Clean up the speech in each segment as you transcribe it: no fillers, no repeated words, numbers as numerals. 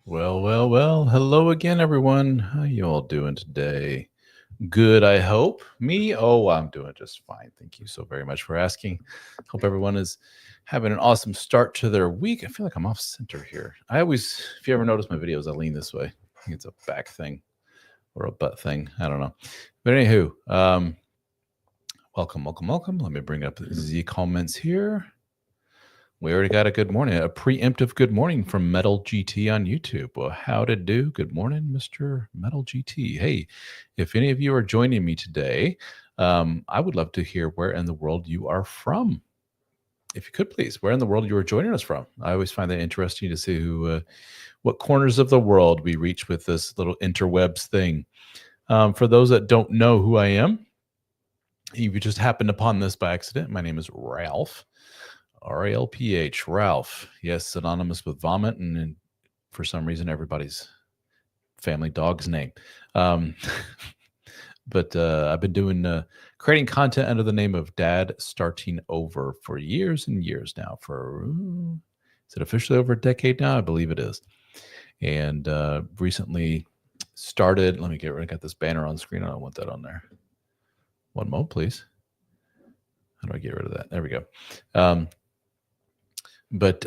Well. Hello again, everyone. How you all doing today? Good, I hope. Me? Oh, I'm doing just fine. Thank you so very much for asking. Hope everyone is having an awesome start to their week. I feel like I'm off center here. If you ever notice my videos, I lean this way. I think it's a back thing or a butt thing. I don't know. But anywho, welcome. Let me bring up the comments here. We already got a good morning, a preemptive good morning from Metal GT on YouTube. Well, how to do? Good morning, Mr. Metal GT. Hey, if any of you are joining me today, I would love to hear where in the world you are from. If you could please, where in the world you are joining us from. I always find that interesting to see what corners of the world we reach with this little interwebs thing. For those that don't know who I am, if you just happened upon this by accident, my name is Ralph. RALPH, Ralph. Yes, synonymous with vomit, and for some reason, everybody's family dog's name. But I've been doing creating content under the name of Dad Starting Over for years and years now. Is it officially over a decade now? I believe it is. And recently started. Let me I got this banner on screen. I don't want that on there. One moment, please. How do I get rid of that? There we go. But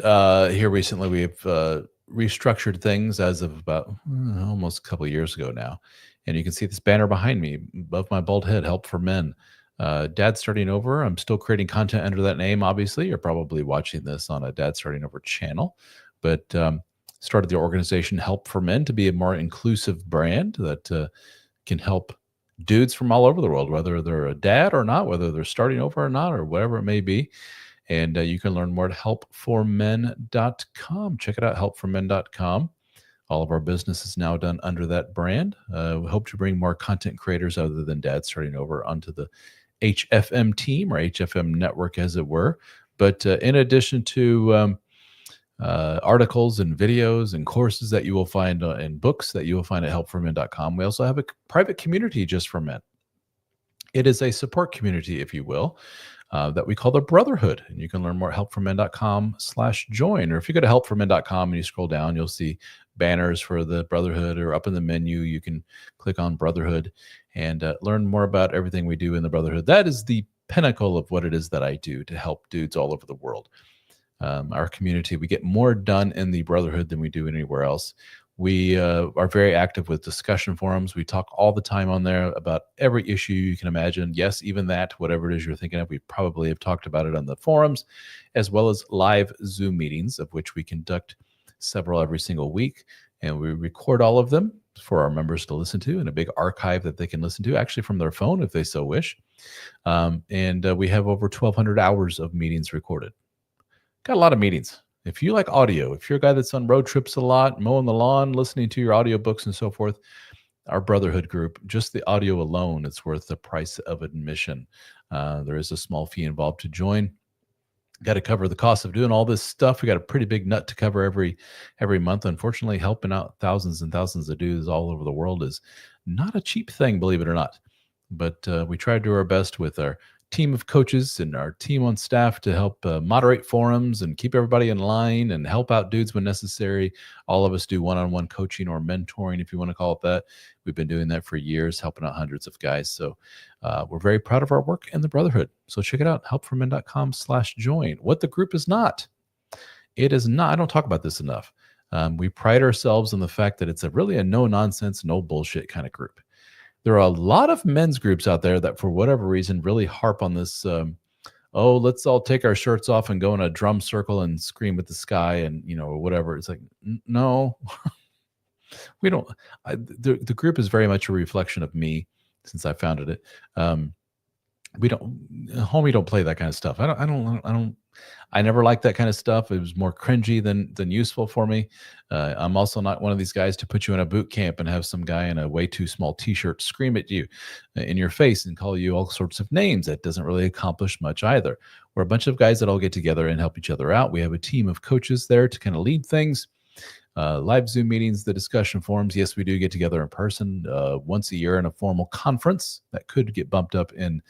here recently, we've restructured things as of about almost a couple of years ago now. And you can see this banner behind me above my bald head, Help for Men. Dad Starting Over. I'm still creating content under that name, obviously. You're probably watching this on a Dad Starting Over channel. But started the organization Help for Men to be a more inclusive brand that can help dudes from all over the world, whether they're a dad or not, whether they're starting over or not, or whatever it may be. And you can learn more at helpformen.com. Check it out, helpformen.com. All of our business is now done under that brand. We hope to bring more content creators other than Dad Starting Over onto the HFM team or HFM network, as it were. But in addition to articles and videos and courses that you will find and books that you will find at helpformen.com, we also have a private community just for men. It is a support community, if you will, that we call the Brotherhood. And you can learn more at helpformen.com/join. Or if you go to helpformen.com and you scroll down, you'll see banners for the Brotherhood, or up in the menu, you can click on Brotherhood and learn more about everything we do in the Brotherhood. That is the pinnacle of what it is that I do to help dudes all over the world. Our community, we get more done in the Brotherhood than we do anywhere else. We are very active with discussion forums. We talk all the time on there about every issue you can imagine. Yes, even that, whatever it is you're thinking of, we probably have talked about it on the forums, as well as live Zoom meetings, of which we conduct several every single week. And we record all of them for our members to listen to in a big archive that they can listen to, actually from their phone if they so wish. And we have over 1,200 hours of meetings recorded. Got a lot of meetings. If you like audio, if you're a guy that's on road trips a lot, mowing the lawn, listening to your audiobooks and so forth, our Brotherhood group, just the audio alone, it's worth the price of admission. There is a small fee involved to join. Got to cover the cost of doing all this stuff. We got a pretty big nut to cover every month. Unfortunately, helping out thousands and thousands of dudes all over the world is not a cheap thing, believe it or not. But we try to do our best with our team of coaches and our team on staff to help moderate forums and keep everybody in line and help out dudes when necessary. All of us do one-on-one coaching or mentoring, if you want to call it that. We've been doing that for years, helping out hundreds of guys. So we're very proud of our work in the Brotherhood. So check it out, helpformen.com/join. What the group is not. It is not. I don't talk about this enough. We pride ourselves on the fact that it's really a no-nonsense, no bullshit kind of group. There are a lot of men's groups out there that, for whatever reason, really harp on this. Let's all take our shirts off and go in a drum circle and scream at the sky and, whatever. It's like, no, we don't. The group is very much a reflection of me since I founded it. We don't play that kind of stuff. I never liked that kind of stuff. It was more cringy than useful for me. I'm also not one of these guys to put you in a boot camp and have some guy in a way too small t-shirt scream at you in your face and call you all sorts of names. That doesn't really accomplish much either. We're a bunch of guys that all get together and help each other out. We have a team of coaches there to kind of lead things. Live Zoom meetings, the discussion forums. Yes, we do get together in person once a year in a formal conference that could get bumped up in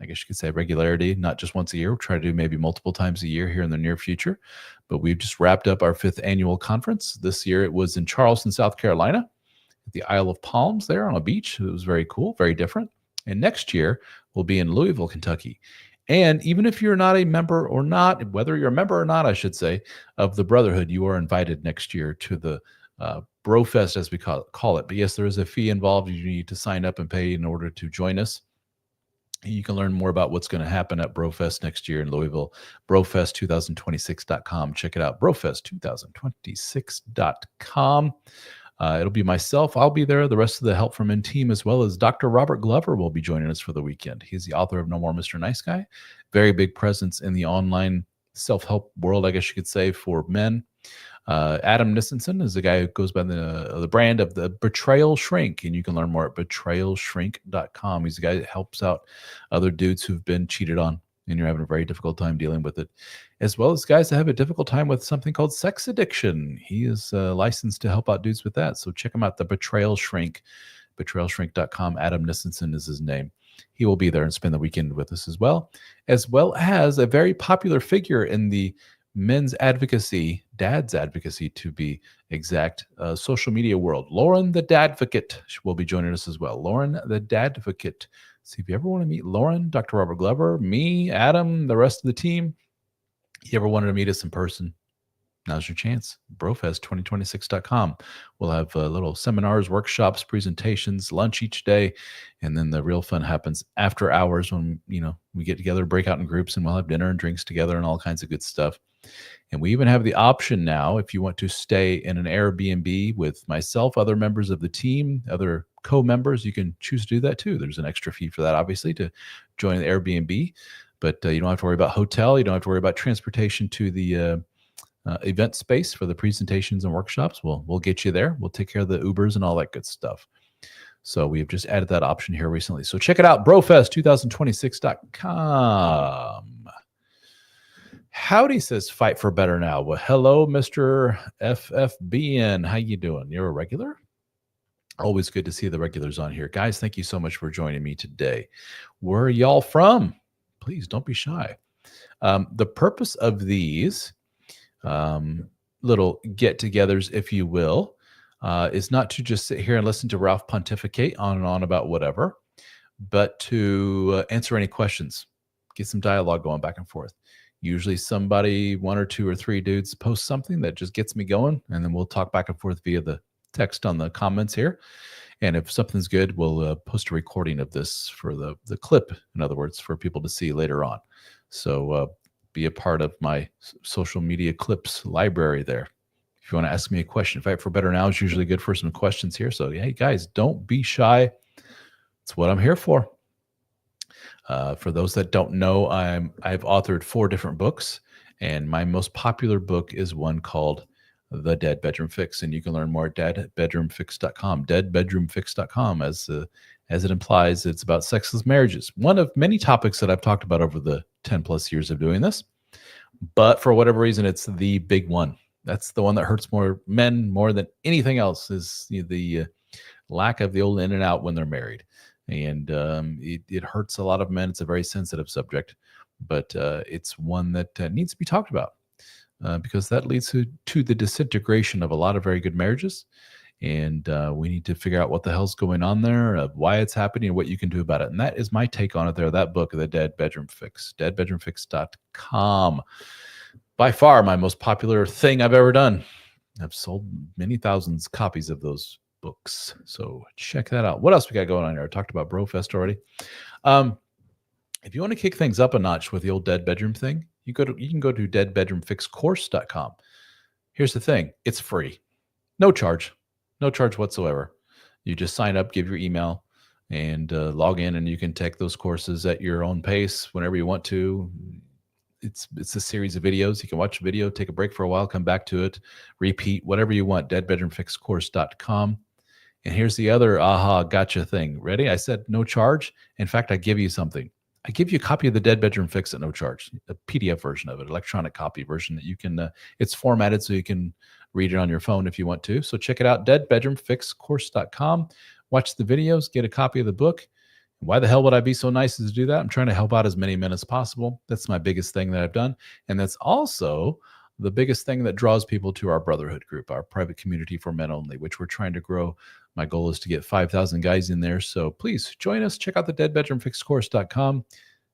I guess you could say regularity, not just once a year. We'll try to do maybe multiple times a year here in the near future. But we've just wrapped up our 5th annual conference. This year it was in Charleston, South Carolina, at the Isle of Palms there on a beach. It was very cool, very different. And next year we'll be in Louisville, Kentucky. And even if you're not a member or not, whether you're a member or not, I should say, of the Brotherhood, you are invited next year to the BroFest, as we call it. But yes, there is a fee involved. You need to sign up and pay in order to join us. You can learn more about what's going to happen at BroFest next year in Louisville, brofest2026.com. Check it out, brofest2026.com. It'll be myself. I'll be there. The rest of the Help from In team, as well as Dr. Robert Glover, will be joining us for the weekend. He's the author of No More Mr. Nice Guy. Very big presence in the online self-help world, I guess you could say, for men. Adam Nissenson is the guy who goes by the brand of the Betrayal Shrink, and you can learn more at betrayalshrink.com. He's the guy that helps out other dudes who've been cheated on and you're having a very difficult time dealing with it, as well as guys that have a difficult time with something called sex addiction. He is licensed to help out dudes with that. So check him out, the Betrayal Shrink, betrayalshrink.com. Adam Nissenson is his name. He will be there and spend the weekend with us as well as a very popular figure in the men's advocacy, dad's advocacy to be exact, social media world. Lauren the Dadvocate will be joining us as well. Lauren the Dadvocate. See, if you ever want to meet Lauren, Dr. Robert Glover, me, Adam, the rest of the team, you ever wanted to meet us in person, now's your chance. Brofest2026.com. We'll have little seminars, workshops, presentations, lunch each day, and then the real fun happens after hours when we get together, break out in groups, and we'll have dinner and drinks together and all kinds of good stuff. And we even have the option now, if you want to stay in an Airbnb with myself, other members of the team, other co-members, you can choose to do that too. There's an extra fee for that, obviously, to join the Airbnb, but you don't have to worry about hotel. You don't have to worry about transportation to the event space for the presentations and workshops. We'll get you there. We'll take care of the Ubers and all that good stuff. So we've just added that option here recently. So check it out, brofest2026.com. Howdy says Fight for Better Now. Well, hello, Mr. FFBN. How you doing? You're a regular? Always good to see the regulars on here. Guys, thank you so much for joining me today. Where are y'all from? Please don't be shy. The purpose of these little get-togethers, if you will, is not to just sit here and listen to Ralph pontificate on and on about whatever, but to answer any questions, get some dialogue going back and forth. Usually somebody, 1 or 2 or 3 dudes post something that just gets me going, and then we'll talk back and forth via the text on the comments here. And if something's good, we'll post a recording of this for the clip, in other words, for people to see later on. So be a part of my social media clips library there. If you want to ask me a question, Fight for Better Now is usually good for some questions here. So, hey, guys, don't be shy. It's what I'm here for. For those that don't know, I've authored 4 different books, and my most popular book is one called The Dead Bedroom Fix, and you can learn more at deadbedroomfix.com. Deadbedroomfix.com, as it implies, it's about sexless marriages. One of many topics that I've talked about over the 10 plus years of doing this, but for whatever reason, it's the big one. That's the one that hurts more men more than anything else, is the lack of the old in and out when they're married. And it hurts a lot of men. It's a very sensitive subject, but it's one that needs to be talked about because that leads to the disintegration of a lot of very good marriages. And we need to figure out what the hell's going on there, why it's happening, and what you can do about it. And that is my take on it there, that book, The Dead Bedroom Fix, deadbedroomfix.com. By far my most popular thing I've ever done. I've sold many thousands copies of those books. So check that out. What else we got going on here? I talked about BroFest already. If you want to kick things up a notch with the old dead bedroom thing, you can go to deadbedroomfixcourse.com. Here's the thing. It's free. No charge whatsoever. You just sign up, give your email, and log in, and you can take those courses at your own pace whenever you want to. It's a series of videos. You can watch a video, take a break for a while, come back to it, repeat, whatever you want, deadbedroomfixcourse.com. And here's the other aha gotcha thing. Ready? I said no charge. In fact, I give you something. I give you a copy of the Dead Bedroom Fix at no charge, a PDF version of it, electronic copy version that you can, it's formatted so you can read it on your phone if you want to. So check it out, deadbedroomfixcourse.com. Watch the videos, get a copy of the book, Why the hell would I be so nice as to do that? I'm trying to help out as many men as possible. That's my biggest thing that I've done. And that's also the biggest thing that draws people to our brotherhood group, our private community for men only, which we're trying to grow. My goal is to get 5,000 guys in there. So please join us. Check out the deadbedroomfixcourse.com.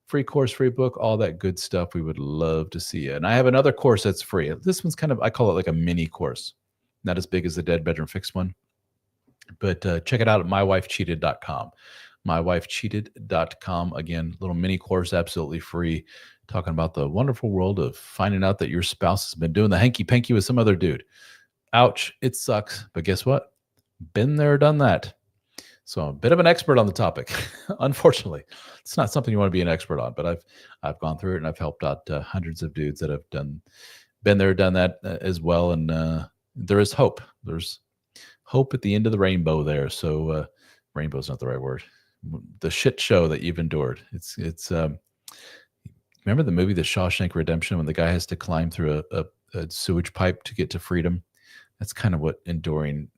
Free course, free book, all that good stuff. We would love to see you. And I have another course that's free. This one's kind of, I call it like a mini course, not as big as the Dead Bedroom Fix one. But check it out at mywifecheated.com. Mywifecheated.com. Again, little mini course, absolutely free, talking about the wonderful world of finding out that your spouse has been doing the hanky panky with some other dude. Ouch, it sucks. But guess what? Been there, done that. So I'm a bit of an expert on the topic. Unfortunately, it's not something you want to be an expert on, but I've gone through it and I've helped out hundreds of dudes that have been there, done that as well. And there is hope. There's hope at the end of the rainbow there. So rainbow's not the right word. The shit show that you've endured. It's remember the movie The Shawshank Redemption when the guy has to climb through a sewage pipe to get to freedom? That's kind of what enduring,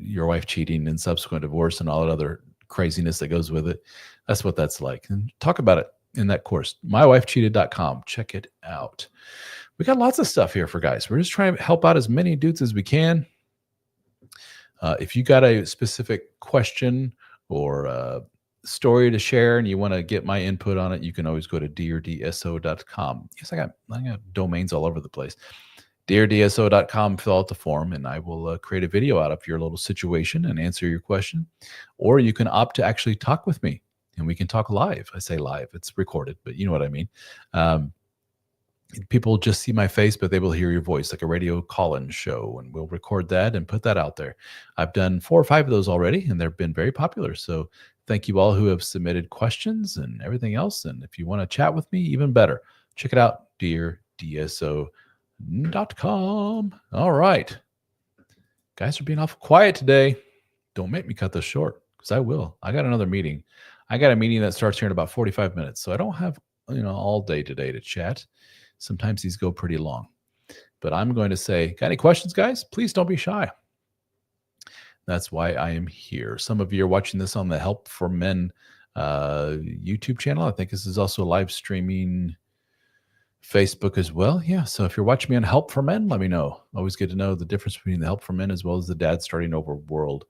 your wife cheating and subsequent divorce and all that other craziness that goes with it. That's what that's like. And talk about it in that course. Mywifecheated.com. Check it out. We got lots of stuff here for guys. We're just trying to help out as many dudes as we can. If you got a specific question or story to share and you want to get my input on it, you can always go to deardso.com. Yes, I got domains all over the place. deardso.com, fill out the form, and I will create a video out of your little situation and answer your question. Or you can opt to actually talk with me, and we can talk live. I say live, it's recorded, but you know what I mean. People just see my face, but they will hear your voice, like a radio call-in show, and we'll record that and put that out there. I've done 4 or 5 of those already, and they've been very popular. So thank you all who have submitted questions and everything else. And if you want to chat with me, even better, check it out, deardso.com. All right. Guys are being awful quiet today. Don't make me cut this short, because I will. I got another meeting. I got a meeting that starts here in about 45 minutes. So I don't have, all day today to chat. Sometimes these go pretty long. But I'm going to say, got any questions, guys? Please don't be shy. That's why I am here. Some of you are watching this on the Help for Men YouTube channel. I think this is also live streaming Facebook as well. Yeah, so if you're watching me on Help for Men, let me know. Always good to know the difference between the Help for Men as well as the Dad Starting Over world.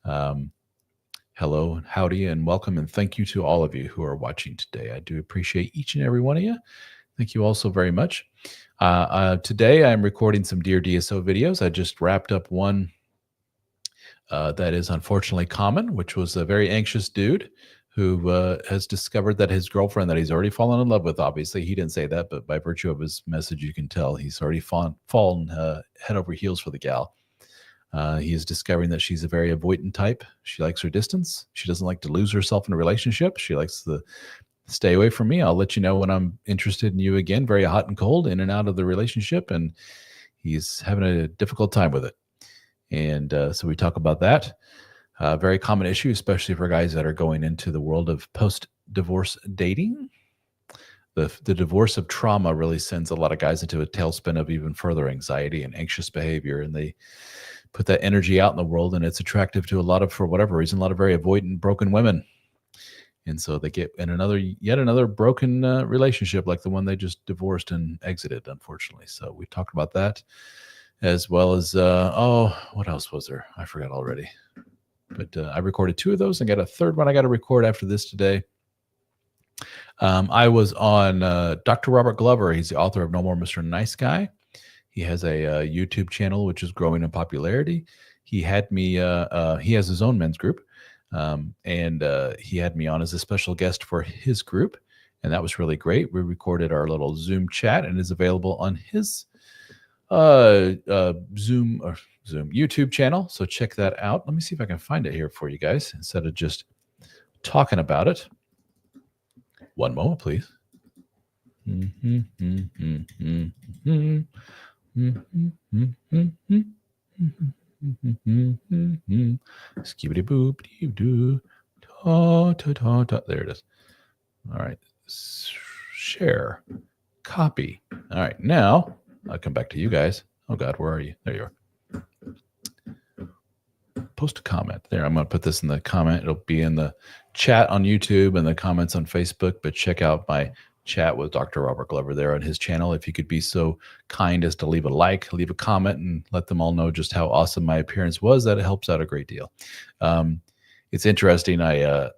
Hello and howdy and welcome, and thank you to all of you who are watching today. I do appreciate each and every one of you. Thank you all so very much. Today I'm recording some Dear DSO videos. I just wrapped up one that is unfortunately common, which was a very anxious dude who has discovered that his girlfriend that he's already fallen in love with, obviously he didn't say that, but by virtue of his message, you can tell he's already fallen head over heels for the gal. He is discovering that she's a very avoidant type. She likes her distance. She doesn't like to lose herself in a relationship. She likes to stay away from me. I'll let you know when I'm interested in you again, very hot and cold, in and out of the relationship. And he's having a difficult time with it. And so we talk about that. Very common issue, especially for guys that are going into the world of post-divorce dating. The divorce of trauma really sends a lot of guys into a tailspin of even further anxiety and anxious behavior. And they put that energy out in the world, and it's attractive to a lot of, for whatever reason, a lot of very avoidant, broken women. And so they get in yet another broken relationship like the one they just divorced and exited, unfortunately. So we talked about that, as well as, what else was there? I forgot already. But I recorded 2 of those and got a third one I got to record after this today. I was on Dr. Robert Glover. He's the author of No More Mr. Nice Guy. He has a YouTube channel which is growing in popularity. He had me, he has his own men's group. And he had me on as a special guest for his group, and that was really great. We recorded our little Zoom chat, and is available on his Zoom YouTube channel. So check that out. Let me see if I can find it here for you guys instead of just talking about it. One moment, please. Skibidi boop doo. There it is. All right. Share. Copy. All right. Now I'll come back to you guys. Oh God, where are you? There you are. Post a comment. There. I'm going to put this in the comment. It'll be in the chat on YouTube and the comments on Facebook, but check out my chat with Dr. Robert Glover there on his channel. If you could be so kind as to leave a like, leave a comment, and let them all know just how awesome my appearance was, that it helps out a great deal. It's interesting. I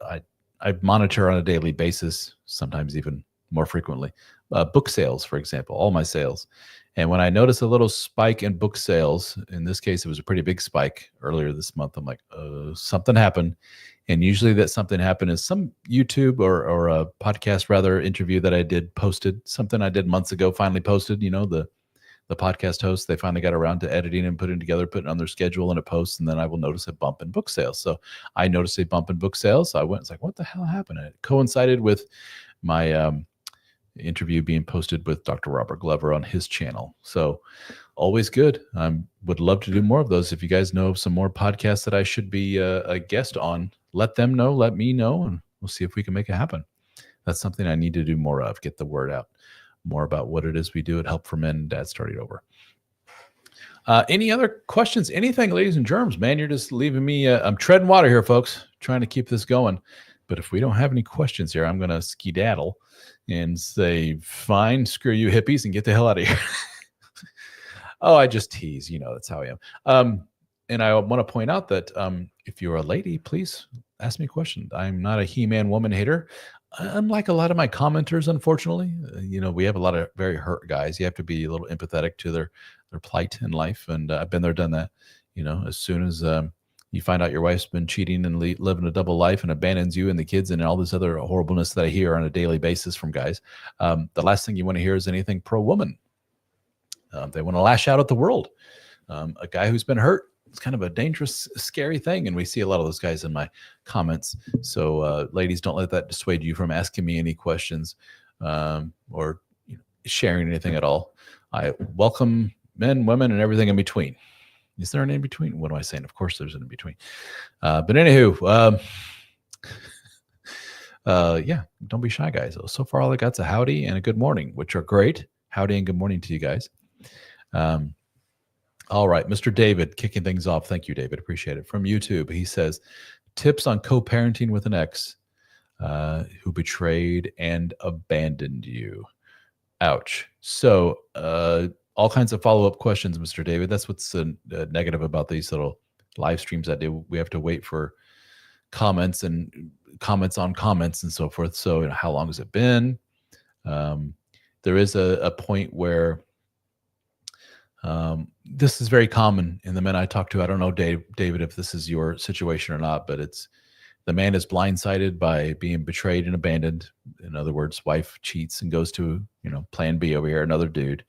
monitor on a daily basis, sometimes even more frequently, book sales, for example, all my sales. And when I notice a little spike in book sales, in this case, it was a pretty big spike earlier this month. I'm like, something happened. And usually that something happened is some YouTube or a podcast rather interview that I did posted, something I did months ago, finally posted, you know, the podcast host, they finally got around to editing and putting together, putting on their schedule and a post, and then I will notice a bump in book sales. So I noticed a bump in book sales. So I went, it's like, what the hell happened? And it coincided with my interview being posted with Dr. Robert Glover on his channel. So always good. Would love to do more of those. If you guys know of some more podcasts that I should be a guest on, let them know, let me know, and we'll see if we can make it happen. That's something I need to do more of, get the word out more about what it is we do at Help for Men, Dad Starting Over. Any other questions? Anything, ladies and germs? Man, you're just leaving me. I'm treading water here, folks, trying to keep this going. But if we don't have any questions here, I'm going to skedaddle and say, fine, screw you hippies and get the hell out of here. Oh, I just tease. You know, that's how I am. And I want to point out that if you're a lady, please ask me a question. I'm not a He-Man woman hater. Unlike a lot of my commenters, unfortunately, you know, we have a lot of very hurt guys. You have to be a little empathetic to their plight in life. And I've been there, done that. You know, as soon as you find out your wife's been cheating and living a double life and abandons you and the kids and all this other horribleness that I hear on a daily basis from guys, the last thing you want to hear is anything pro-woman. They want to lash out at the world. A guy who's been hurt, it's kind of a dangerous, scary thing. And we see a lot of those guys in my comments. So ladies, don't let that dissuade you from asking me any questions or sharing anything at all. I welcome men, women, and everything in between. Is there an in between? What am I saying? Of course there's an in between. But anywho, yeah, don't be shy, guys. So far, all I got's a howdy and a good morning, which are great. Howdy and good morning to you guys. All right, Mr. David, kicking things off. Thank you, David. Appreciate it. From YouTube, he says, tips on co-parenting with an ex who betrayed and abandoned you. Ouch. So all kinds of follow-up questions, Mr. David. That's what's negative about these little live streams I do. We have to wait for comments and comments on comments and so forth. So you know, how long has it been? There is a point where this is very common in the men I talk to. I don't know, David, if this is your situation or not, but it's the man is blindsided by being betrayed and abandoned. In other words, wife cheats and goes to, you know, plan B over here, another dude.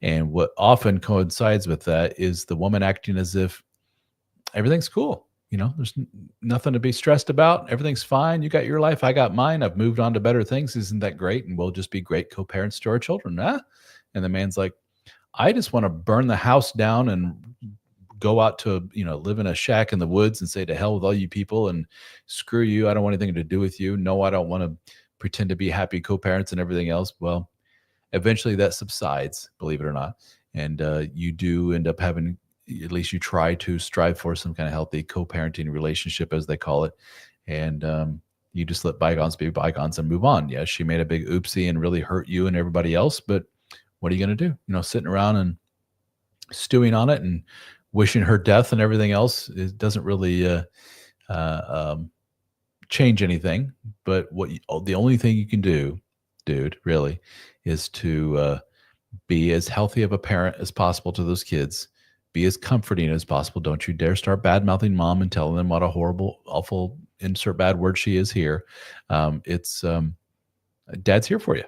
And what often coincides with that is the woman acting as if everything's cool. You know, there's nothing to be stressed about. Everything's fine. You got your life. I got mine. I've moved on to better things. Isn't that great? And we'll just be great co-parents to our children. Huh? And the man's like, I just want to burn the house down and go out to, you know, live in a shack in the woods and say to hell with all you people and screw you. I don't want anything to do with you. No, I don't want to pretend to be happy co-parents and everything else. Well, eventually that subsides, believe it or not. And you do end up having, at least you try to strive for some kind of healthy co-parenting relationship, as they call it. And you just let bygones be bygones and move on. Yeah, she made a big oopsie and really hurt you and everybody else, but what are you going to do? You know, sitting around and stewing on it and wishing her death and everything else, it doesn't really change anything. But the only thing you can do, dude, really, is to be as healthy of a parent as possible to those kids. Be as comforting as possible. Don't you dare start bad-mouthing mom and telling them what a horrible, awful, insert bad word she is here. Dad's here for you.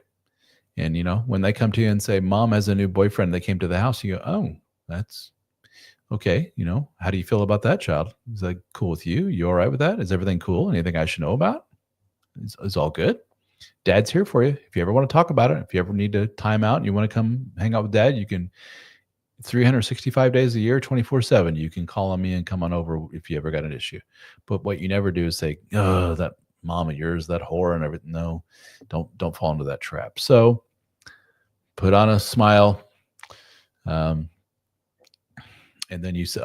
And, you know, when they come to you and say, mom has a new boyfriend, they came to the house, you go, oh, that's okay. You know, how do you feel about that, child? Is that cool with you? You all right with that? Is everything cool? Anything I should know about? It's all good. Dad's here for you. If you ever want to talk about it, if you ever need to time out and you want to come hang out with dad, you can 365 days a year, 24/7. You can call on me and come on over if you ever got an issue. But what you never do is say, oh, that mom of yours, that whore and everything. No, don't fall into that trap. So put on a smile. And then you say,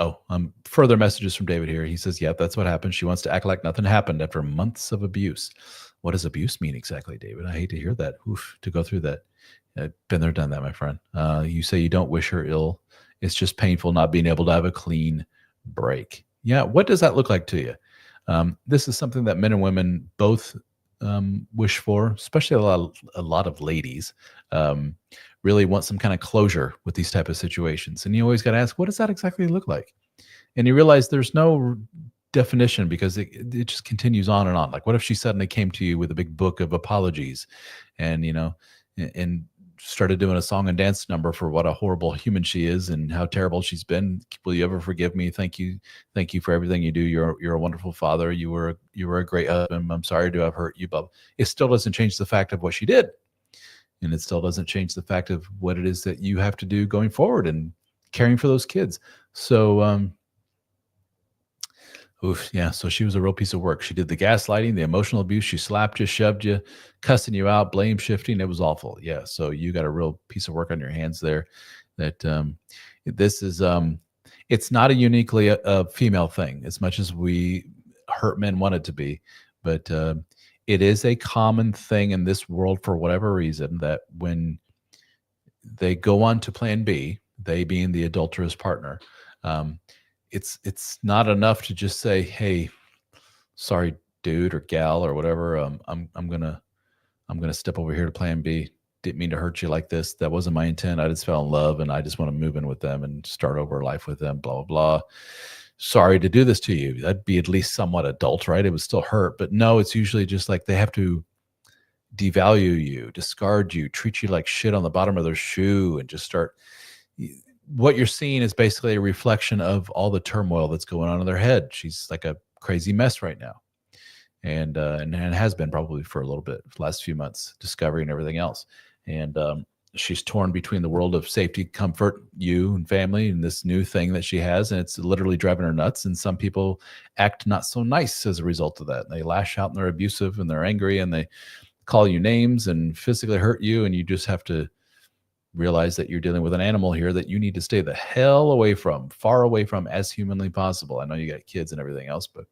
further messages from David here. He says, yeah, that's what happened. She wants to act like nothing happened after months of abuse. What does abuse mean exactly, David? I hate to hear that. Oof, to go through that. I've been there, done that, my friend. You say you don't wish her ill. It's just painful not being able to have a clean break. Yeah. What does that look like to you? This is something that men and women both wish for, especially a lot of ladies really want some kind of closure with these type of situations. And you always got to ask, what does that exactly look like? And you realize there's no definition because it just continues on and on. Like, what if she suddenly came to you with a big book of apologies and, and started doing a song and dance number for what a horrible human she is and how terrible she's been. Will you ever forgive me? Thank you for everything you do. You're a wonderful father. You were a great husband. I'm sorry to have hurt you, but it still doesn't change the fact of what she did. And it still doesn't change the fact of what it is that you have to do going forward and caring for those kids. So, so she was a real piece of work. She did the gaslighting, the emotional abuse. She slapped you, shoved you, cussing you out, blame shifting. It was awful. Yeah. So you got a real piece of work on your hands there. That this is it's not a uniquely a female thing as much as we hurt men want it to be, but it is a common thing in this world for whatever reason that when they go on to plan B, they being the adulterous partner, it's not enough to just say, hey, sorry, dude or gal or whatever. I'm gonna step over here to plan B. Didn't mean to hurt you like this. That wasn't my intent. I just fell in love and I just want to move in with them and start over life with them, blah, blah, blah. Sorry to do this to you. That'd be at least somewhat adult, right? It would still hurt. But no, it's usually just like they have to devalue you, discard you, treat you like shit on the bottom of their shoe and just start. What you're seeing is basically a reflection of all the turmoil that's going on in their head. She's like a crazy mess right now. And has been probably for a little bit, the last few months, discovery and everything else. And she's torn between the world of safety, comfort, you and family, and this new thing that she has, and it's literally driving her nuts. And some people act not so nice as a result of that. And they lash out and they're abusive and they're angry and they call you names and physically hurt you. And you just have to realize that you're dealing with an animal here that you need to stay the hell away from, far away from as humanly possible. I know you got kids and everything else, but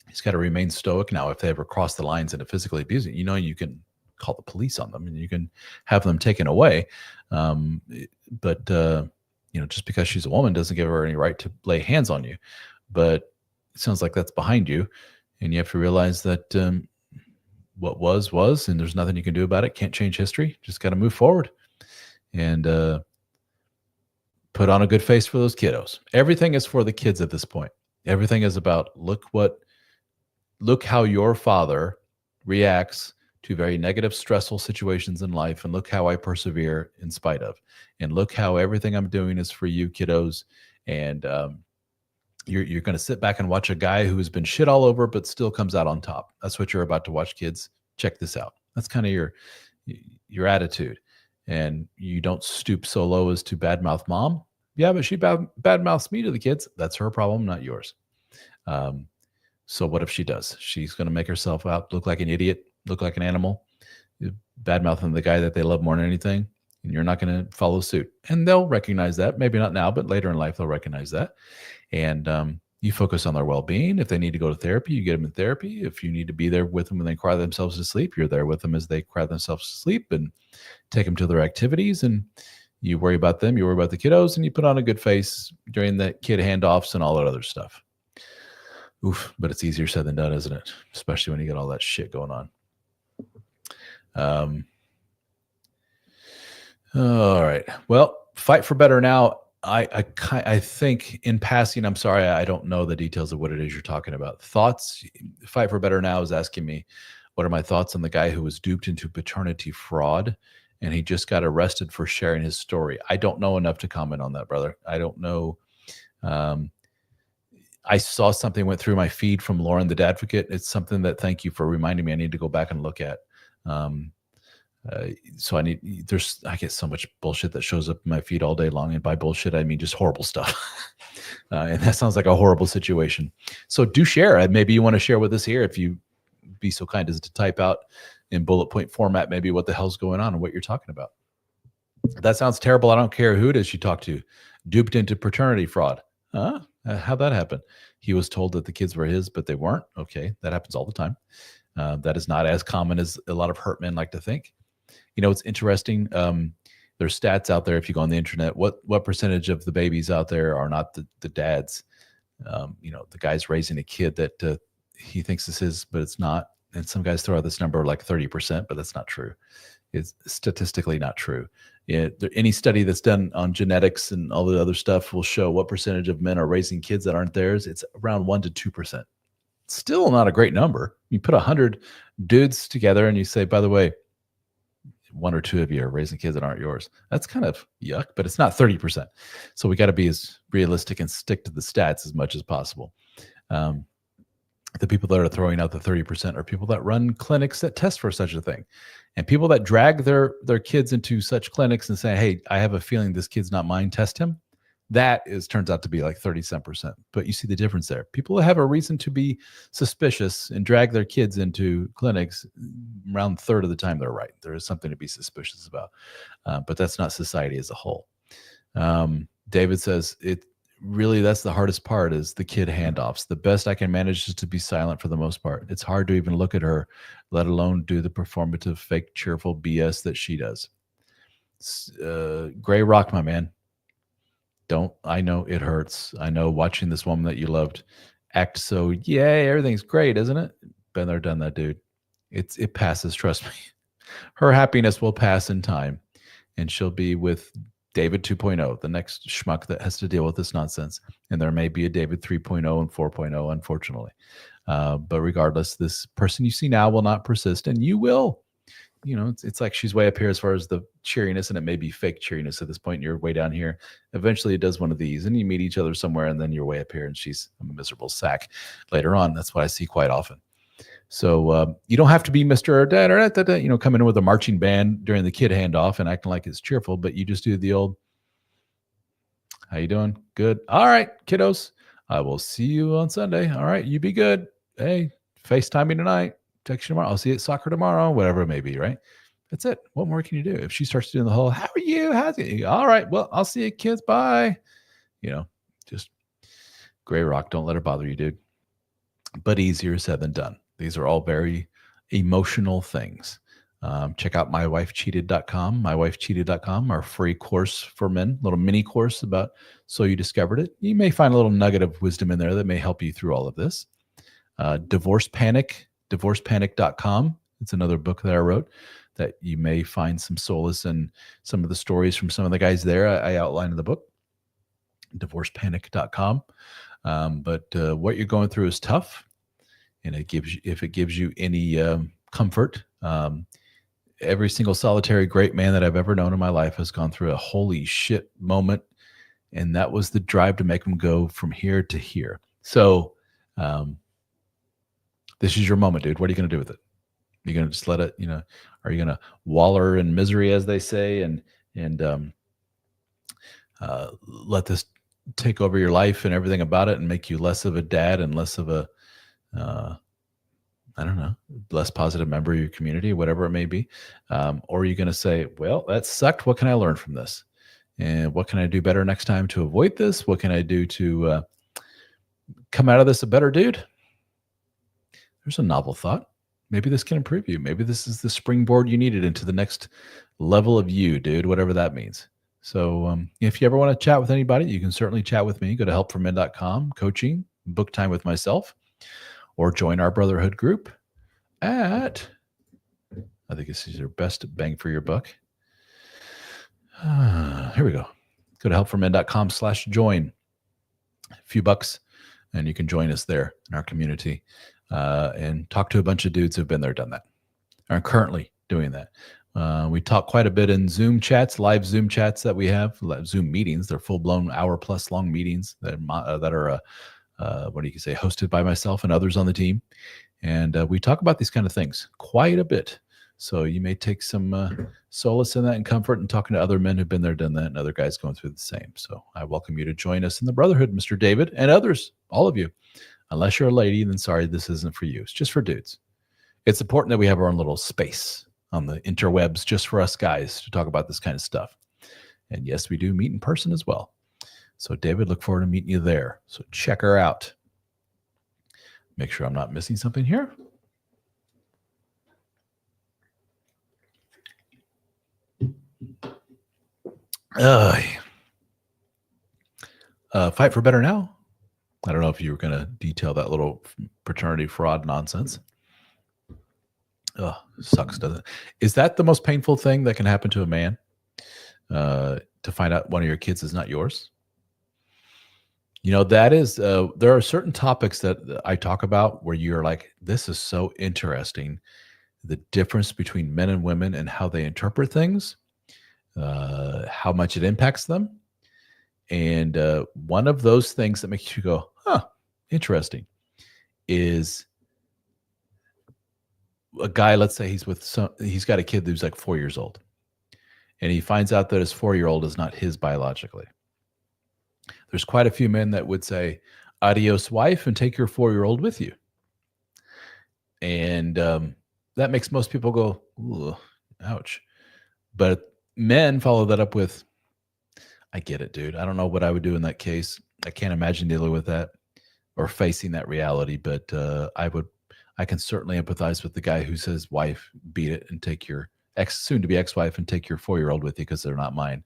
he's got to remain stoic. Now, if they ever cross the lines into physically abusing, you can call the police on them and you can have them taken away. But just because she's a woman doesn't give her any right to lay hands on you. But it sounds like that's behind you. And you have to realize that what was, and there's nothing you can do about it. Can't change history. Just got to move forward and put on a good face for those kiddos. Everything is for the kids at this point. Everything is about look how your father reacts to very negative, stressful situations in life. And look how I persevere in spite of, and look how everything I'm doing is for you kiddos. And you're going to sit back and watch a guy who has been shit all over, but still comes out on top. That's what you're about to watch, kids. Check this out. That's kind of your attitude. And you don't stoop so low as to badmouth mom. Yeah, but she badmouths me to the kids. That's her problem, not yours. So what if she does? She's going to make herself out look like an idiot, look like an animal, badmouthing the guy that they love more than anything, and you're not going to follow suit. And they'll recognize that. Maybe not now, but later in life they'll recognize that. And you focus on their well-being. If they need to go to therapy, you get them in therapy. If you need to be there with them when they cry themselves to sleep, you're there with them as they cry themselves to sleep, and take them to their activities. And you worry about them, you worry about the kiddos, and you put on a good face during the kid handoffs and all that other stuff. Oof, but it's easier said than done, isn't it? Especially when you get all that shit going on. All right. Well, Fight for Better Now. I think in passing, I'm sorry, I don't know the details of what it is you're talking about. Thoughts? Fight for Better Now is asking me, what are my thoughts on the guy who was duped into paternity fraud, and he just got arrested for sharing his story? I don't know enough to comment on that, brother. I don't know. I saw something went through my feed from Lauren the Dadvocate. It's something that, thank you for reminding me, I need to go back and look at. So I get so much bullshit that shows up in my feed all day long. And by bullshit, I mean just horrible stuff. And that sounds like a horrible situation. So do share. Maybe you want to share with us here, if you be so kind as to type out in bullet point format, maybe what the hell's going on and what you're talking about. That sounds terrible. I don't care who it is she talked to. Duped into paternity fraud. Huh? How'd that happen? He was told that the kids were his, but they weren't. Okay, that happens all the time. That is not as common as a lot of hurt men like to think. You know, it's interesting. There's stats out there. If you go on the internet, what percentage of the babies out there are not the dads? You know, the guy's raising a kid that he thinks is his, but it's not. And some guys throw out this number like 30%, but that's not true. It's statistically not true. Any study that's done on genetics and all the other stuff will show what percentage of men are raising kids that aren't theirs. It's around 1 to 2%. Still not a great number. You put 100 dudes together and you say, by the way, 1 or 2 of you are raising kids that aren't yours. That's kind of yuck, but it's not 30%. So we got to be as realistic and stick to the stats as much as possible. The people that are throwing out the 30% are people that run clinics that test for such a thing. And people that drag their kids into such clinics and say, hey, I have a feeling this kid's not mine, test him. That turns out to be like 30%. But you see the difference there. People that have a reason to be suspicious and drag their kids into clinics, around a third of the time they're right. There is something to be suspicious about. But that's not society as a whole. David says, really, that's the hardest part is the kid handoffs. The best I can manage is to be silent for the most part. It's hard to even look at her, let alone do the performative, fake, cheerful BS that she does. Gray Rock, my man. I know it hurts. I know watching this woman that you loved act so, yay, everything's great, isn't it? Been there, done that, dude. It passes, trust me. Her happiness will pass in time, and she'll be with David 2.0, the next schmuck that has to deal with this nonsense. And there may be a David 3.0 and 4.0, unfortunately. But regardless, this person you see now will not persist, and you will. You know, it's like she's way up here as far as the cheeriness, and it may be fake cheeriness at this point. You're way down here. Eventually, it does one of these, and you meet each other somewhere, and then you're way up here, and she's a miserable sack later on. That's what I see quite often. So you don't have to be Mr. or Dad or that, you know, coming in with a marching band during the kid handoff and acting like it's cheerful, but you just do the old, how you doing? Good. All right, kiddos. I will see you on Sunday. All right, you be good. Hey, FaceTime me tonight. Text you tomorrow. I'll see you at soccer tomorrow, whatever it may be, right? That's it. What more can you do? If she starts doing the whole, how are you? How's it? All right, well, I'll see you kids. Bye. You know, just Gray Rock. Don't let her bother you, dude. But easier said than done. These are all very emotional things. Check out mywifecheated.com, mywifecheated.com, our free course for men, little mini course about So You Discovered It. You may find a little nugget of wisdom in there that may help you through all of this. Divorce Panic, divorcepanic.com. It's another book that I wrote that you may find some solace in some of the stories from some of the guys there I outline in the book. Divorcepanic.com. But what you're going through is tough. And if it gives you any comfort, every single solitary great man that I've ever known in my life has gone through a holy shit moment. And that was the drive to make them go from here to here. So this is your moment, dude. What are you going to do with it? You're going to just let it, you know, are you going to waller in misery, as they say, and let this take over your life and everything about it and make you less of a dad and less of a, I don't know, less positive member of your community, whatever it may be? Or are you going to say, well, that sucked. What can I learn from this? And what can I do better next time to avoid this? What can I do to come out of this a better dude? There's a novel thought. Maybe this can improve you. Maybe this is the springboard you needed into the next level of you, dude, whatever that means. So if you ever want to chat with anybody, you can certainly chat with me. Go to helpformen.com, coaching, book time with myself, or join our brotherhood group at, I think this is your best bang for your buck. Here we go. Go to helpformen.com/join. A few bucks, and you can join us there in our community and talk to a bunch of dudes who've been there, done that, are currently doing that. We talk quite a bit in Zoom chats, live Zoom chats that we have, Zoom meetings. They're full-blown hour-plus long meetings that are what do you say, hosted by myself and others on the team. And we talk about these kind of things quite a bit. So you may take some solace in that and comfort in talking to other men who've been there, done that, and other guys going through the same. So I welcome you to join us in the brotherhood, Mr. David, and others, all of you. Unless you're a lady, then sorry, this isn't for you. It's just for dudes. It's important that we have our own little space on the interwebs just for us guys to talk about this kind of stuff. And yes, we do meet in person as well. So David, look forward to meeting you there. So check her out. Make sure I'm not missing something here. Fight for Better Now. I don't know if you were going to detail that little paternity fraud nonsense. Sucks, doesn't it? Is that the most painful thing that can happen to a man? To find out one of your kids is not yours? You know, that is, there are certain topics that I talk about where you're like, this is so interesting. The difference between men and women and how they interpret things, how much it impacts them. And one of those things that makes you go, huh, interesting, is a guy, let's say he's got a kid who's like 4 years old. And he finds out that his 4-year-old is not his biologically. There's quite a few men that would say, adios, wife, and take your 4-year-old with you. And that makes most people go, ooh, ouch. But men follow that up with, I get it, dude. I don't know what I would do in that case. I can't imagine dealing with that or facing that reality. But I can certainly empathize with the guy who says, wife, beat it and take your soon-to-be ex-wife and take your 4-year-old with you because they're not mine.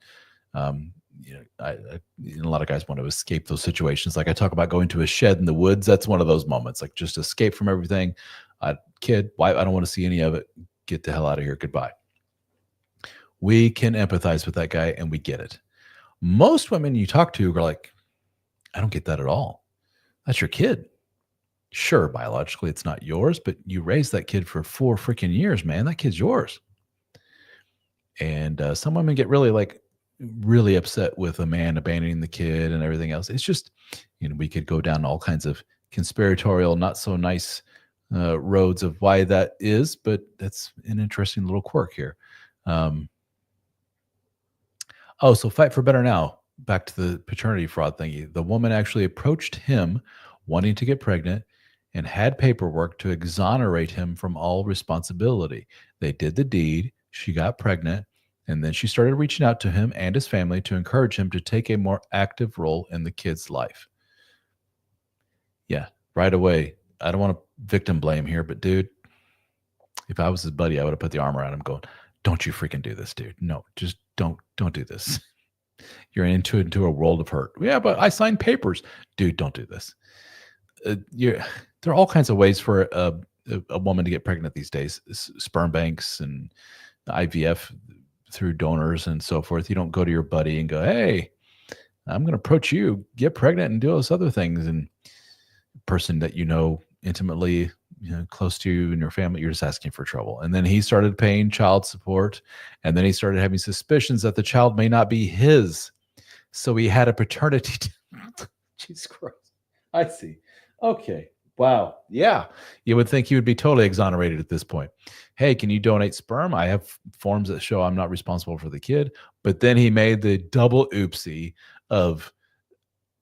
You know, a lot of guys want to escape those situations. Like I talk about going to a shed in the woods. That's one of those moments, like just escape from everything. Kid, wife, I don't want to see any of it. Get the hell out of here. Goodbye. We can empathize with that guy and we get it. Most women you talk to are like, I don't get that at all. That's your kid. Sure, biologically it's not yours, but you raised that kid for 4 freaking years, man. That kid's yours. And some women get really upset with a man abandoning the kid and everything else. It's just, you know, we could go down all kinds of conspiratorial, not so nice roads of why that is, but that's an interesting little quirk here. So Fight for Better Now. Back to the paternity fraud thingy. The woman actually approached him wanting to get pregnant and had paperwork to exonerate him from all responsibility. They did the deed. She got pregnant. And then she started reaching out to him and his family to encourage him to take a more active role in the kid's life. Yeah, right away. I don't want to victim blame here, but dude, if I was his buddy, I would have put the arm around him going, don't you freaking do this, dude. No, just don't do this. You're into a world of hurt. Yeah, but I signed papers. Dude, don't do this. There are all kinds of ways for a woman to get pregnant these days. Sperm banks and IVF through donors and so forth. You don't go to your buddy and go, hey, I'm going to approach you, get pregnant and do those other things. And person that you know intimately, you know, close to you and your family, you're just asking for trouble. And then he started paying child support. And then he started having suspicions that the child may not be his. So he had a paternity. Jesus Christ. I see. Okay. Wow. Yeah. You would think he would be totally exonerated at this point. Hey, can you donate sperm? I have forms that show I'm not responsible for the kid. But then he made the double oopsie of,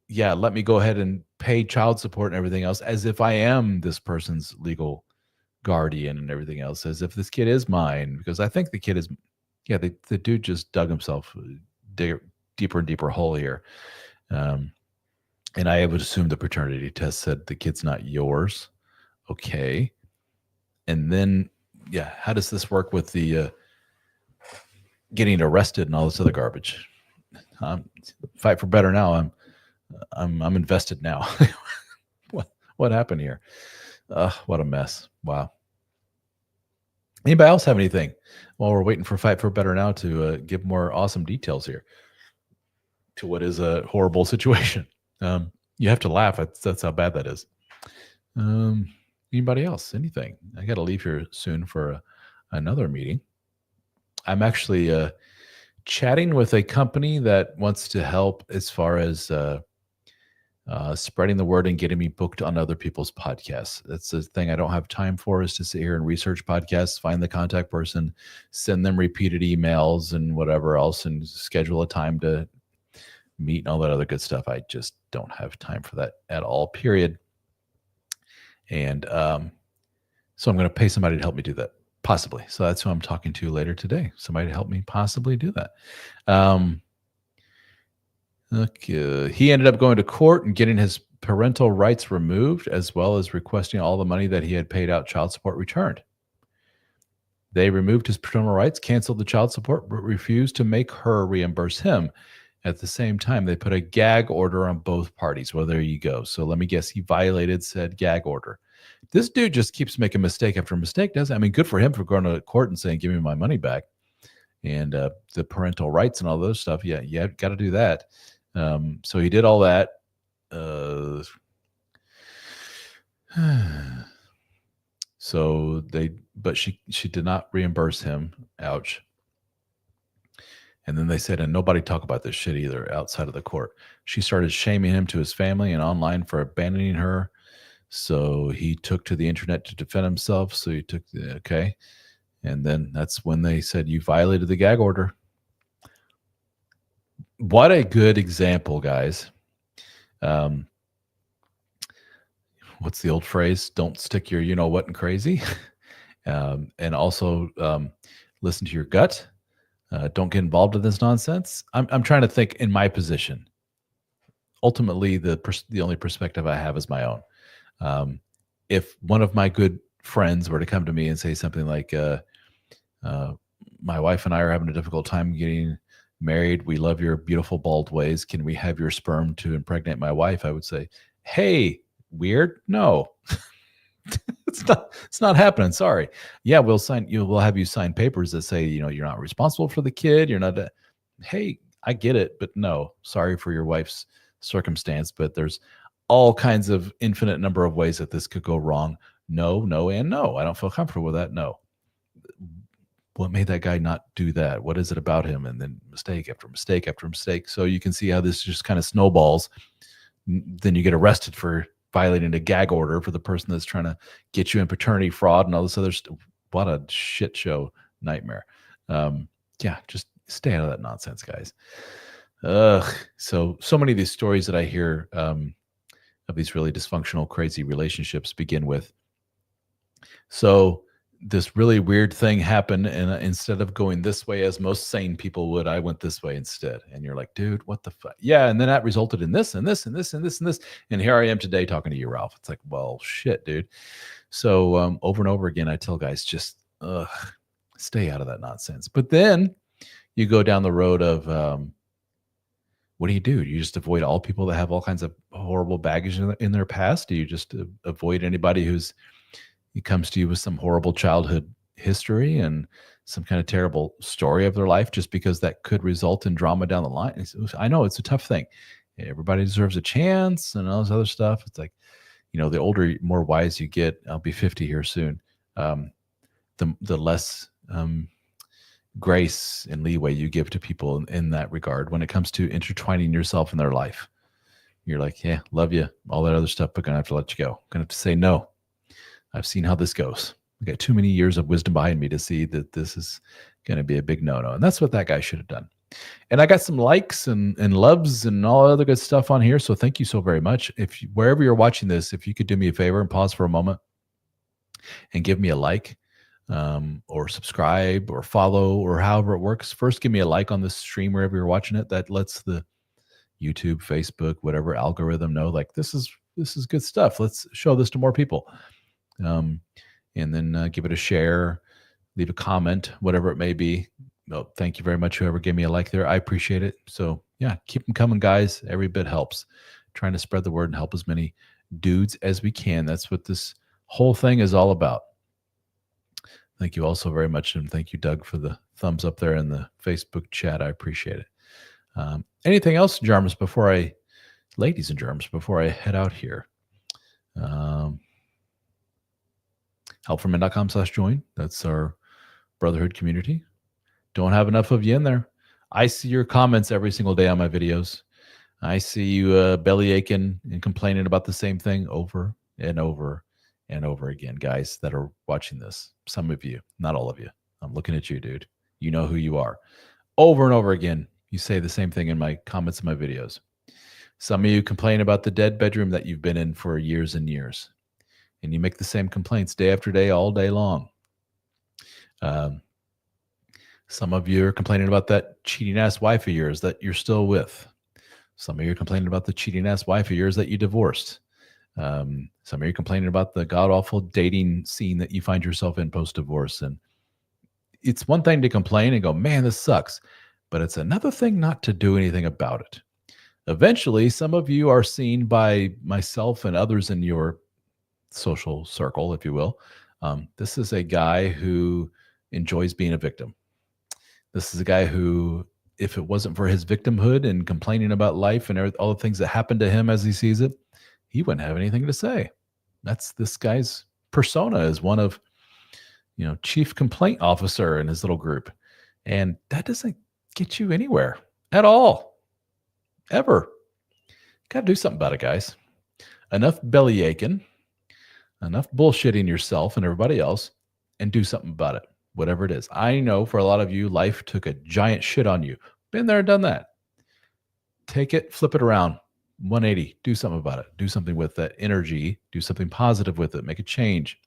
yeah, let me go ahead and pay child support and everything else as if I am this person's legal guardian and everything else, as if this kid is mine. Because I think the kid is, yeah, the dude just dug himself deeper and deeper hole here. And I would assume the paternity test said the kid's not yours. Okay. And then, yeah, how does this work with the getting arrested and all this other garbage? Fight for Better Now. I'm invested now. What happened here? What a mess. Wow. Anybody else have anything while we're waiting for Fight for Better Now to give more awesome details here to what is a horrible situation? You have to laugh. That's how bad that is. Anybody else? Anything? I got to leave here soon for another meeting. I'm actually chatting with a company that wants to help as far as spreading the word and getting me booked on other people's podcasts. That's the thing I don't have time for, is to sit here and research podcasts, find the contact person, send them repeated emails and whatever else, and schedule a time to meet and all that other good stuff. I just don't have time for that at all, period. And so I'm going to pay somebody to help me do that, possibly. So that's who I'm talking to later today. Somebody to help me possibly do that. Okay. He ended up going to court and getting his parental rights removed, as well as requesting all the money that he had paid out child support returned. They removed his parental rights, canceled the child support, but refused to make her reimburse him. At the same time, they put a gag order on both parties. Well, there you go. So let me guess, he violated said gag order. This dude just keeps making mistake after mistake, doesn't he? I mean, good for him for going to court and saying, give me my money back. And the parental rights and all those stuff. Yeah, you got to do that. So he did all that. So but she did not reimburse him. Ouch. And then they said, and nobody talk about this shit either outside of the court. She started shaming him to his family and online for abandoning her. So he took to the internet to defend himself. So he took okay. And then that's when they said, you violated the gag order. What a good example, guys. What's the old phrase? Don't stick your you-know-what in crazy. And also listen to your gut. Don't get involved in this nonsense. I'm trying to think in my position. Ultimately, the only perspective I have is my own. If one of my good friends were to come to me and say something like, my wife and I are having a difficult time getting married. We love your beautiful bald ways. Can we have your sperm to impregnate my wife? I would say, hey, weird. No, it's not happening. Sorry. Yeah, we'll have you sign papers that say, you're not responsible for the kid. You're not, hey, I get it, but no, sorry for your wife's circumstance, but there's all kinds of infinite number of ways that this could go wrong. No, and no. I don't feel comfortable with that. No. What made that guy not do that? What is it about him? And then mistake after mistake after mistake. So you can see how this just kind of snowballs. Then you get arrested for violating a gag order for the person that's trying to get you in paternity fraud and all this other stuff. What a shit show nightmare. Yeah, just stay out of that nonsense, guys. So many of these stories that I hear of these really dysfunctional, crazy relationships begin with. So this really weird thing happened, and instead of going this way as most sane people would, I went this way instead. And you're like, dude, what the fuck? Yeah, and then that resulted in this and this and this and this and this. And here I am today talking to you, Ralph. It's like, well, shit, dude. So over and over again, I tell guys, just stay out of that nonsense. But then you go down the road of what do? Do you just avoid all people that have all kinds of horrible baggage in their past? Do you just avoid anybody he comes to you with some horrible childhood history and some kind of terrible story of their life just because that could result in drama down the line? I know it's a tough thing. Everybody deserves a chance and all this other stuff. It's like, the older, more wise you get, I'll be 50 here soon, the less grace and leeway you give to people in that regard when it comes to intertwining yourself in their life. You're like, yeah, love you, all that other stuff, but gonna have to let you go. Gonna have to say no. I've seen how this goes. I got too many years of wisdom behind me to see that this is going to be a big no-no. And that's what that guy should have done. And I got some likes and loves and all other good stuff on here. So thank you so very much. Wherever you're watching this, if you could do me a favor and pause for a moment and give me a like or subscribe or follow or however it works. First, give me a like on this stream wherever you're watching it. That lets the YouTube, Facebook, whatever algorithm know, like this is good stuff. Let's show this to more people. And then give it a share, leave a comment, whatever it may be. Well, thank you very much, whoever gave me a like there. I appreciate it. So yeah, keep them coming, guys. Every bit helps. Trying to spread the word and help as many dudes as we can. That's what this whole thing is all about. Thank you all so very much. And thank you, Doug, for the thumbs up there in the Facebook chat. I appreciate it. Anything else, Jarmus, ladies and germs, before I head out here? Helpformen.com/join. That's our brotherhood community. Don't have enough of you in there. I see your comments every single day on my videos. I see you belly aching and complaining about the same thing over and over and over again, guys that are watching this. Some of you, not all of you. I'm looking at you, dude. You know who you are. Over and over again, you say the same thing in my comments in my videos. Some of you complain about the dead bedroom that you've been in for years and years. And you make the same complaints day after day, all day long. Some of you are complaining about that cheating ass wife of yours that you're still with. Some of you are complaining about the cheating ass wife of yours that you divorced. Some of you are complaining about the god awful dating scene that you find yourself in post divorce. And it's one thing to complain and go, man, this sucks. But it's another thing not to do anything about it. Eventually, some of you are seen by myself and others in your social circle, if you will. This is a guy who enjoys being a victim. This is a guy who, if it wasn't for his victimhood and complaining about life and all the things that happen to him as he sees it, he wouldn't have anything to say. That's this guy's persona, is one of, chief complaint officer in his little group. And that doesn't get you anywhere at all, ever. Got to do something about it, guys. Enough belly aching, enough bullshitting yourself and everybody else, and do something about it, whatever it is. I know for a lot of you, life took a giant shit on you. Been there, done that. Take it, flip it around, 180, do something about it. Do something with that energy. Do something positive with it. Make a change.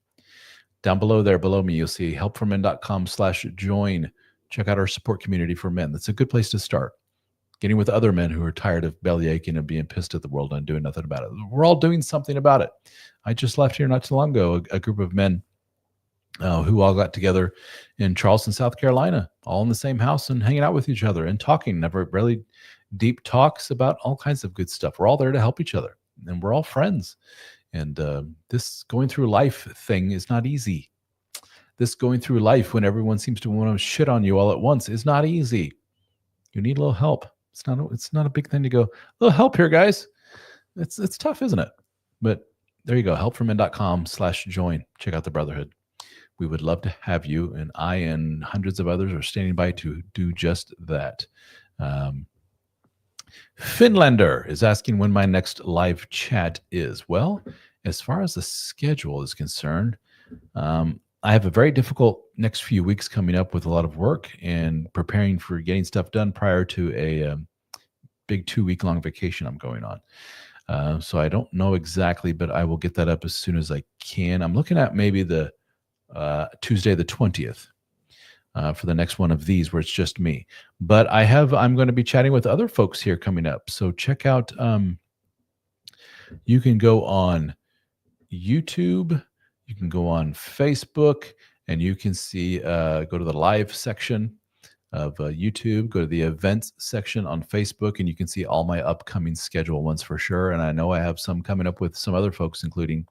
Down below me, you'll see helpformen.com/join. Check out our support community for men. That's a good place to start. Getting with other men who are tired of belly aching and being pissed at the world and doing nothing about it. We're all doing something about it. I just left here not too long ago, a group of men who all got together in Charleston, South Carolina, all in the same house and hanging out with each other and talking, never really deep talks about all kinds of good stuff. We're all there to help each other, and we're all friends. And this going through life thing is not easy. This going through life when everyone seems to want to shit on you all at once is not easy. You need a little help. It's not a big thing to go, a little help here, guys. It's tough, isn't it? But there you go. Helpformen.com/join. Check out the Brotherhood. We would love to have you, and I and hundreds of others are standing by to do just that. Finlander is asking when my next live chat is. Well, as far as the schedule is concerned, I have a very difficult next few weeks coming up with a lot of work and preparing for getting stuff done prior to a big 2-week-long vacation I'm going on. So I don't know exactly, but I will get that up as soon as I can. I'm looking at maybe the Tuesday the 20th for the next one of these where it's just me. But I'm going to be chatting with other folks here coming up. So check out, you can go on YouTube, you can go on Facebook, and you can see, go to the live section of YouTube, go to the events section on Facebook, and you can see all my upcoming schedule ones for sure. And I know I have some coming up with some other folks, including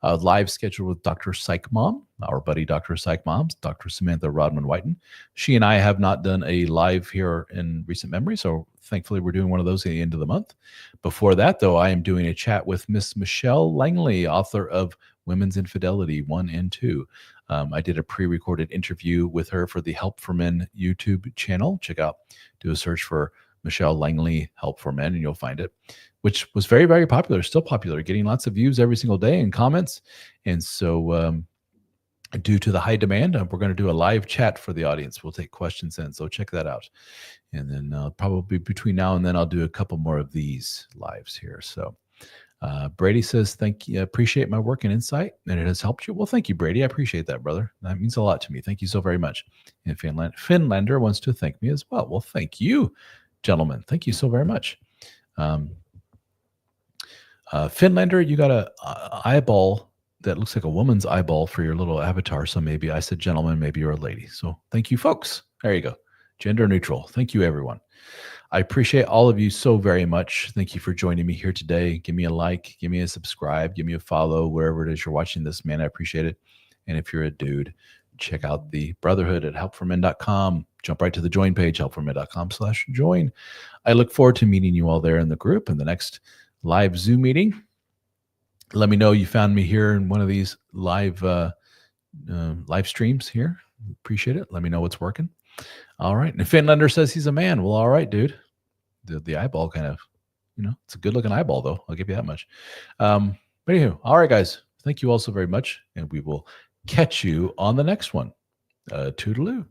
a live schedule with Dr. Psych Mom, our buddy Dr. Psych Mom, Dr. Samantha Rodman-Whiten. She and I have not done a live here in recent memory, so thankfully we're doing one of those at the end of the month. Before that, though, I am doing a chat with Miss Michelle Langley, author of Women's Infidelity 1 and 2. I did a pre-recorded interview with her for the Help for Men YouTube channel. Check out, do a search for Michelle Langley Help for Men, and you'll find it, which was very, very popular, still popular, getting lots of views every single day and comments. And so due to the high demand, we're going to do a live chat for the audience. We'll take questions in, so check that out. And then probably between now and then, I'll do a couple more of these lives here. So Brady says, thank you, appreciate my work and insight, and it has helped you. Well, thank you, Brady. I appreciate that, brother. That means a lot to me. Thank you so very much. And Finlander wants to thank me as well. Well, thank you, gentlemen. Thank you so very much. Finlander, you got a eyeball that looks like a woman's eyeball for your little avatar. So maybe I said gentleman, maybe you're a lady. So thank you, folks. There you go. Gender neutral. Thank you, everyone. I appreciate all of you so very much. Thank you for joining me here today. Give me a like, give me a subscribe, give me a follow, wherever it is you're watching this, man. I appreciate it. And if you're a dude, check out the Brotherhood at helpformen.com. Jump right to the join page, helpformen.com/join. I look forward to meeting you all there in the group in the next live Zoom meeting. Let me know you found me here in one of these live streams here. Appreciate it. Let me know what's working. All right. And Finlander says he's a man. Well, all right, dude. The eyeball kind of, it's a good looking eyeball though. I'll give you that much. But anywho, all right, guys. Thank you all so very much. And we will catch you on the next one. Toodaloo.